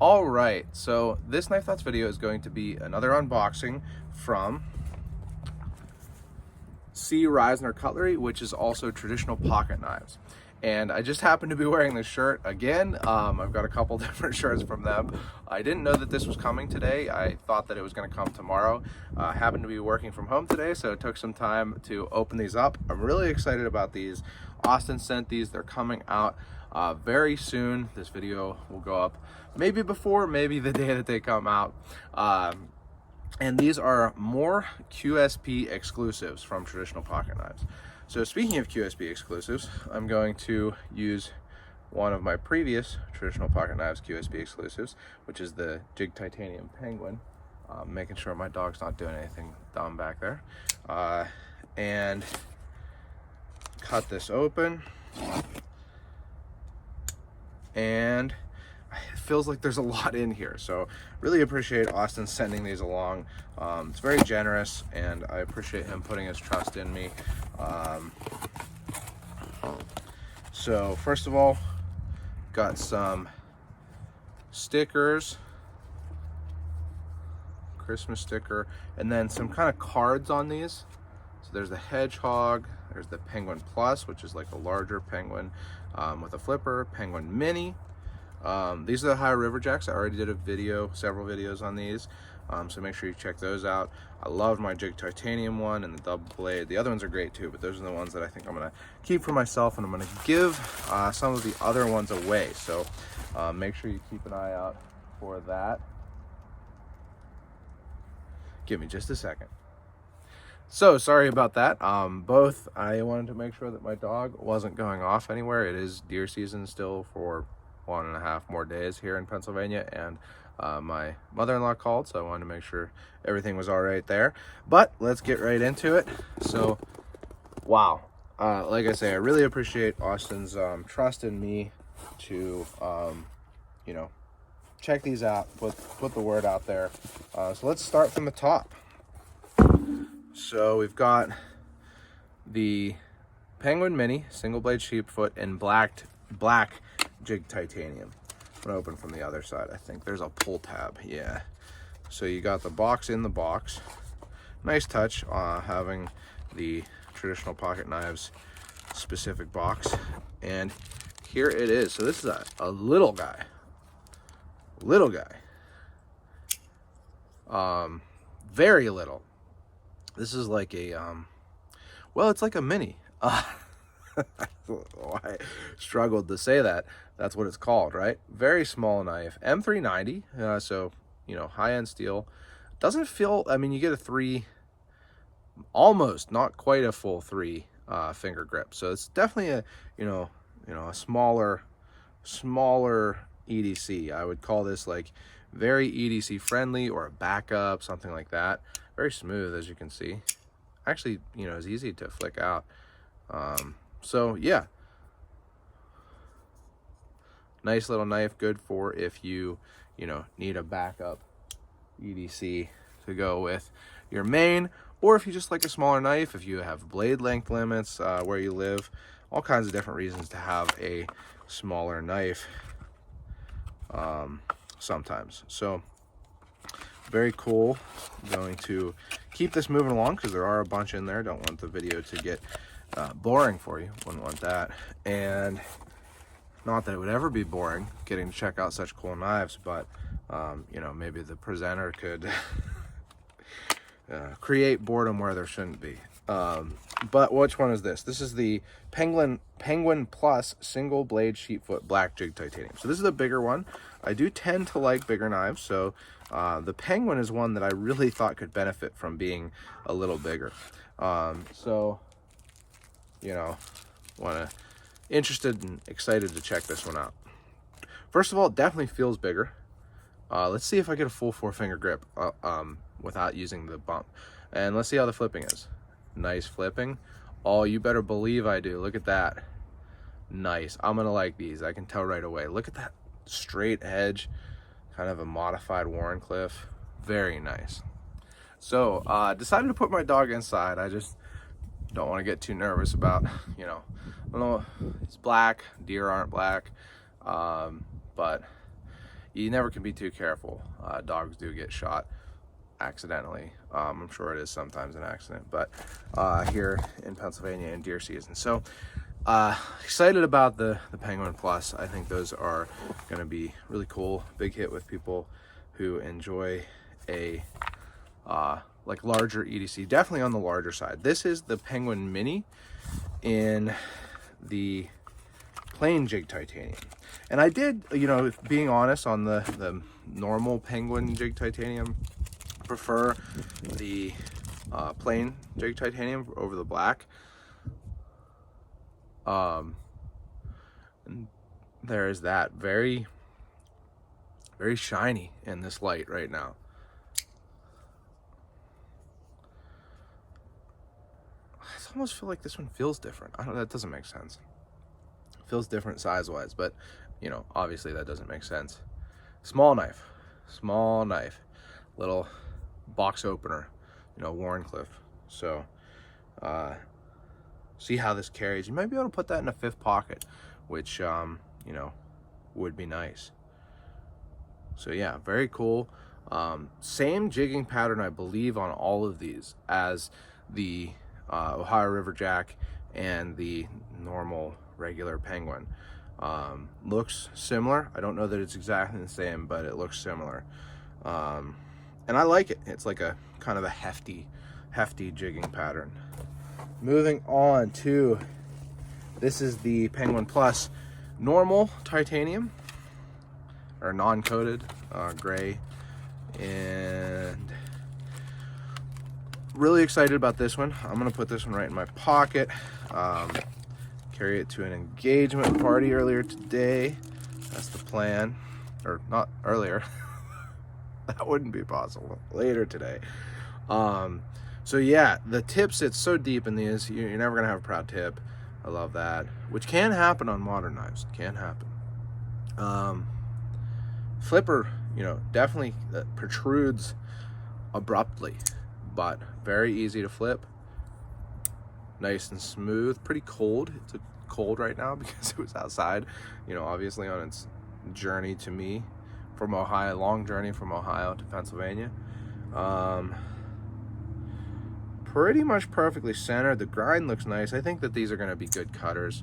All right, so this Knife Thoughts video is going to be another unboxing from C. Reisner Cutlery, which is also traditional pocket knives. And I just happen to be wearing this shirt again. I've got a couple different shirts from them. I didn't know that this was coming today. I thought that it was going to come tomorrow. Happened to be working from home today, so it took some time to open these up. I'm really excited about these. Austin sent these. They're coming out very soon. This video will go up maybe before, maybe the day that they come out. And these are more QSP exclusives from traditional pocket knives. So speaking of QSP exclusives, I'm going to use one of my previous traditional pocket knives QSP exclusives, which is the Jigged Titanium Penguin. Making sure my dog's not doing anything dumb back there. And cut this open. And it feels like there's a lot in here, so really appreciate Austin sending these along. It's very generous, and I appreciate him putting his trust in me. So first of all, got some stickers, Christmas sticker, and then some kind of cards on these. So there's the Hedgehog, there's the Penguin Plus, which is like a larger penguin with a flipper, Penguin Mini. These are the High River Jacks. I already did a video, several videos on these, so make sure you check those out. I love my Jigged Titanium one and the double blade. The other ones are great too, but those are the ones that I think I'm gonna keep for myself, and I'm gonna give some of the other ones away. So make sure you keep an eye out for that. Give me just a second. So sorry about that. Both, I wanted to make sure that my dog wasn't going off anywhere. It is deer season still for 1.5 more days here in Pennsylvania, and my mother-in-law called, so I wanted to make sure everything was all right there. But let's get right into it. So wow, like I say, I really appreciate Austin's trust in me to you know, check these out, put the word out there. So let's start from the top. So we've got the Penguin Mini single blade sheepfoot in black Jigged Titanium. I'm gonna open from the other side. I think there's a pull tab. Yeah. So you got the box in the box. Nice touch, having the traditional pocket knives specific box. And here it is. So this is a little guy. Little guy. Very little. This is like a well, it's like a mini. I struggled to say that. That's what it's called, right? Very small knife, M390, so you know, high-end steel. Doesn't feel, I mean, you get a 3, almost, not quite a full 3 finger grip. So it's definitely a a smaller EDC. I would call this like very EDC friendly, or a backup, something like that. Very smooth, as you can see. Actually, you know, it's easy to flick out. So yeah, nice little knife, good for if you need a backup EDC to go with your main, or if you just like a smaller knife, if you have blade length limits where you live, all kinds of different reasons to have a smaller knife sometimes. So very cool. I'm going to keep this moving along because there are a bunch in there. Don't want the video to get boring for you. Wouldn't want that. And not that it would ever be boring getting to check out such cool knives, but you know, maybe the presenter could create boredom where there shouldn't be. But which one is this? This is the Penguin Plus single blade sheepfoot black Jigged Titanium. So this is the bigger one. I do tend to like bigger knives, so the Penguin is one that I really thought could benefit from being a little bigger. So you know, interested and excited to check this one out. First of all, it definitely feels bigger. Let's see if I get a full 4-finger grip without using the bump. And let's see how the flipping is. Nice flipping. Oh, you better believe I do. Look at that. Nice. I'm gonna like these. I can tell right away. Look at that straight edge, kind of a modified Warncliffe. Very nice. So decided to put my dog inside. I just don't want to get too nervous about, you know, I don't know, it's black, deer aren't black, but you never can be too careful. Dogs do get shot accidentally. I'm sure it is sometimes an accident, but here in Pennsylvania in deer season. So excited about the Penguin Plus. I think those are going to be really cool. Big hit with people who enjoy a like larger EDC, definitely on the larger side. This is the Penguin Mini in the plain Jigged titanium. And I did, you know, being honest, on the normal Penguin Jigged titanium, prefer the plain Jigged titanium over the black. And there is that, very shiny in this light right now. I almost feel like this one feels different. I don't know, that doesn't make sense. It feels different size wise, but you know, obviously that doesn't make sense. Small knife, little box opener, you know, Warncliffe. So see how this carries. You might be able to put that in a 5th pocket, which you know, would be nice. So yeah, very cool. Same jigging pattern, I believe, on all of these as the Ohio River Jack and the normal regular Penguin. Looks similar. I don't know that it's exactly the same, but it looks similar. And I like it. It's like a kind of a hefty jigging pattern. Moving on to, this is the Penguin Plus normal titanium, or non-coated gray, and really excited about this one. I'm gonna put this one right in my pocket. Carry it to an engagement party earlier today. That's the plan. Or not earlier. That wouldn't be possible. Later today. So yeah, the tip sits so deep in these, you're never gonna have a proud tip. I love that. Which can happen on modern knives. Can happen. Flipper, you know, definitely protrudes abruptly, but very easy to flip. Nice and smooth. Pretty cold. It's cold right now because it was outside, you know, obviously on its journey to me from Ohio, long journey from Ohio to Pennsylvania. Pretty much perfectly centered. The grind looks nice. I think that these are going to be good cutters.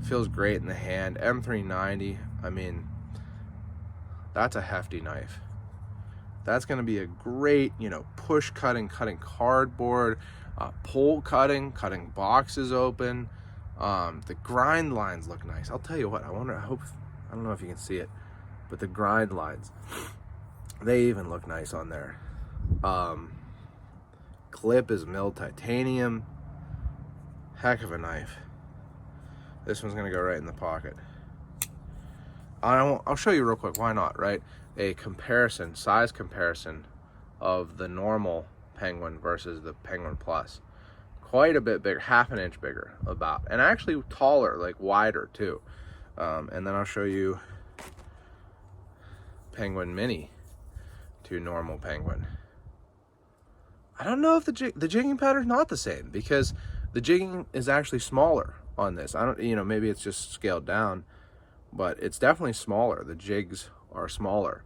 Feels great in the hand. M390, I mean, that's a hefty knife. That's going to be a great, you know, push cutting cardboard, pole cutting boxes open. The grind lines look nice. I'll tell you what, I don't know if you can see it, but the grind lines, they even look nice on there. Clip is milled titanium. Heck of a knife. This one's gonna go right in the pocket. I'll show you real quick, why not, right? A comparison, size comparison of the normal Penguin versus the Penguin Plus. Quite a bit bigger, half an inch bigger about, and actually taller, like wider too. And then I'll show you Penguin Mini to normal Penguin. I don't know if the jigging pattern's not the same, because the jigging is actually smaller on this. I don't, you know, maybe it's just scaled down, but it's definitely smaller. The jigs are smaller.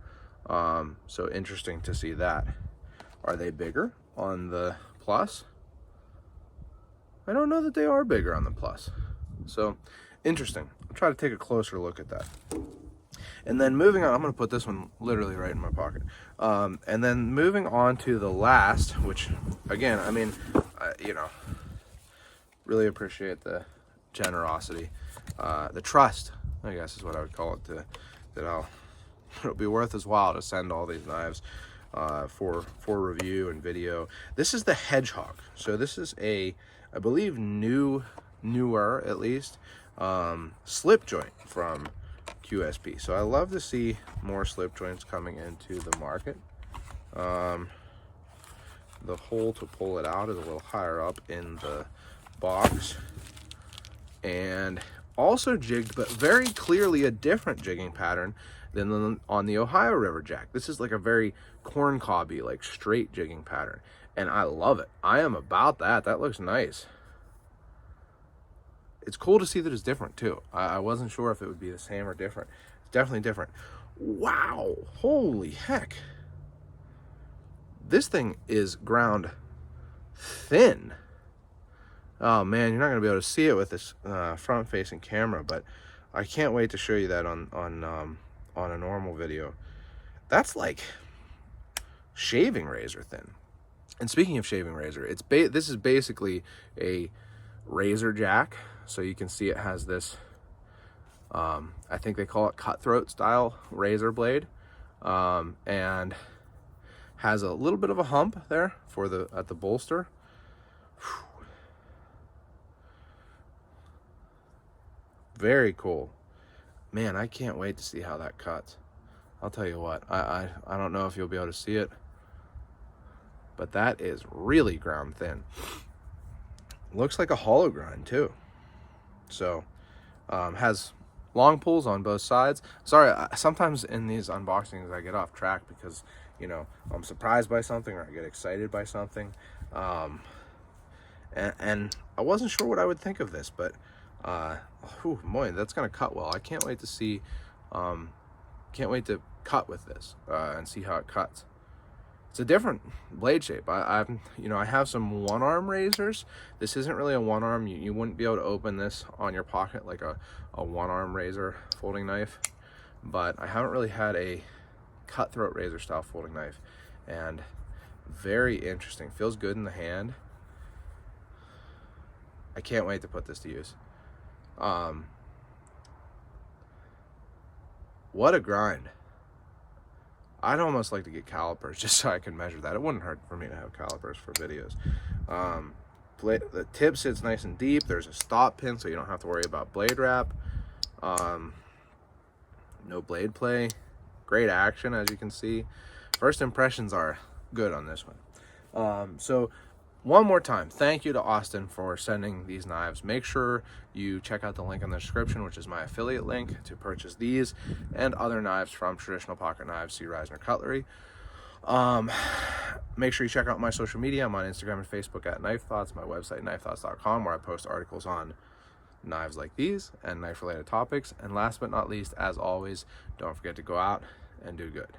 So interesting to see that. Are they bigger on the Plus? I don't know that they are bigger on the Plus. So interesting. I'll try to take a closer look at that. And then moving on, I'm going to put this one literally right in my pocket. And then moving on to the last, which again, I mean, you know, really appreciate the generosity, the trust, I guess is what I would call it, that it'll be worth his while to send all these knives for review and video. This is the Hedgehog. So this is a, I believe, newer at least, slip joint from QSP. So I love to see more slip joints coming into the market. The hole to pull it out is a little higher up in the box, and also jigged, but very clearly a different jigging pattern than on the Ohio River Jack. This is like a very corn cobby, like straight jigging pattern, and I love it. I am about that. That looks nice. it's cool to see that it's different too. I wasn't sure if it would be the same or different. It's definitely different. Wow, holy heck. This thing is ground thin. Oh man, you're not gonna be able to see it with this front-facing camera, but I can't wait to show you that on a normal video. That's like shaving razor thin. And speaking of shaving razor, this is basically a razor jack. So you can see it has this, I think they call it cutthroat style razor blade, and has a little bit of a hump there at the bolster. Whew. Very cool. Man, I can't wait to see how that cuts. I'll tell you what, I don't know if you'll be able to see it, but that is really ground thin. Looks like a hollow grind too. So, has long pulls on both sides. Sorry, sometimes in these unboxings I get off track because, you know, I'm surprised by something or I get excited by something. And I wasn't sure what I would think of this, but boy, that's gonna cut well. I can't wait to see, can't wait to cut with this and see how it cuts. It's a different blade shape. I have some one-arm razors. This isn't really a one-arm. You wouldn't be able to open this on your pocket like a one-arm razor folding knife, but I haven't really had a cutthroat razor style folding knife, and very interesting. Feels good in the hand. I can't wait to put this to use. What a grind. I'd almost like to get calipers just so I can measure that. It wouldn't hurt for me to have calipers for videos. The tip sits nice and deep. There's a stop pin so you don't have to worry about blade wrap. No blade play. Great action, as you can see. First impressions are good on this one. So one more time, thank you to Austin for sending these knives. Make sure you check out the link in the description, which is my affiliate link, to purchase these and other knives from Traditional Pocket Knives, C. Reisner Cutlery. Make sure you check out my social media. I'm on Instagram and Facebook at Knife Thoughts, my website, knifethoughts.com, where I post articles on knives like these and knife-related topics. And last but not least, as always, don't forget to go out and do good.